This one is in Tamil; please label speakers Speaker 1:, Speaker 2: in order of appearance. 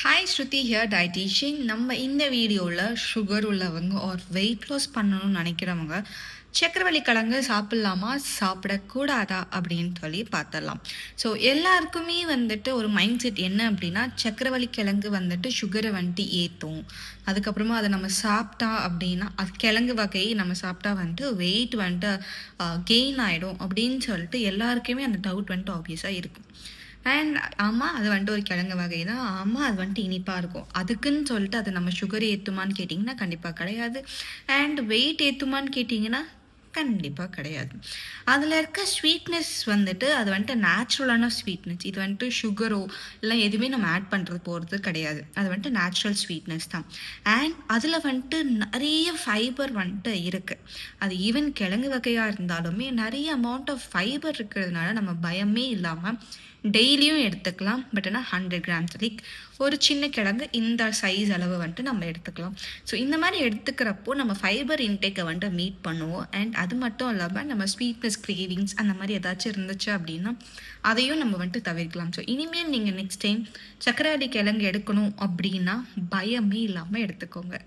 Speaker 1: Hi Shruti here dietician. நம்ம இந்த வீடியோவில் சுகர் உள்ளவங்க ஆர் வெயிட் லாஸ் பண்ணணும்னு நினைக்கிறவங்க சக்கரவள்ளி கிழங்கு சாப்பிட்லாமா சாப்பிடக்கூடாதா அப்படின்னு சொல்லி பார்த்துடலாம். ஸோ எல்லாருக்குமே வந்துட்டு ஒரு மைண்ட் செட் என்ன அப்படின்னா, சக்கரவள்ளி கிழங்கு வந்துட்டு சுகரை வந்துட்டு ஏற்றும், அதுக்கப்புறமா அதை நம்ம சாப்பிட்டா அப்படின்னா அது கிழங்கு வகையை நம்ம சாப்பிட்டா வந்துட்டு வெயிட் வந்துட்டு கெயின் ஆகிடும் அப்படின்னு சொல்லிட்டு எல்லாருக்குமே அந்த டவுட் வந்துட்டு ஆப்வியஸாக இருக்கும். அண்ட் ஆமாம், அது வந்துட்டு ஒரு கிழங்கு வகை தான். ஆமாம், அது வந்துட்டு இனிப்பாக இருக்கும். அதுக்குன்னு சொல்லிட்டு அது நம்ம சுகர் ஏற்றுமான்னு கேட்டிங்கன்னா கண்டிப்பாக கிடையாது. அண்ட் வெயிட் ஏற்றுமான்னு கேட்டிங்கன்னா கண்டிப்பாக கிடையாது. அதில் இருக்க ஸ்வீட்னஸ் வந்துட்டு அது வந்துட்டு நேச்சுரலான ஸ்வீட்னஸ். இது வந்துட்டு சுகரோ இல்லை எதுவுமே நம்ம ஆட் பண்ணுறது போகிறது கிடையாது. அது வந்துட்டு நேச்சுரல் ஸ்வீட்னஸ் தான். அண்ட் அதில் வந்துட்டு நிறைய ஃபைபர் வந்துட்டு இருக்குது. அது ஈவன் கிழங்கு வகையாக இருந்தாலுமே நிறைய அமௌண்ட் ஆஃப் ஃபைபர் இருக்கிறதுனால நம்ம பயமே இல்லாமல் டெய்லியும் எடுத்துக்கலாம். பட் ஆனால் 100 கிராம்ஸ் லைக் ஒரு சின்ன கிழங்கு இந்த சைஸ் அளவு வந்துட்டு நம்ம எடுத்துக்கலாம். ஸோ இந்த மாதிரி எடுத்துக்கிறப்போ நம்ம ஃபைபர் இன்டேக்கை வந்துட்டு மீட் பண்ணுவோம். அண்ட் அது மட்டும் இல்லாமல் நம்ம ஸ்வீட்னஸ் கிரேவிங்ஸ் அந்த மாதிரி ஏதாச்சும் இருந்துச்சு அப்படின்னா அதையும் நம்ம வந்துட்டு தவிர்க்கலாம். ஸோ இனிமேல் நீங்கள் நெக்ஸ்ட் டைம் சக்கரவள்ளி கிழங்கு எடுக்கணும் அப்படின்னா பயமே இல்லாமல் எடுத்துக்கோங்க.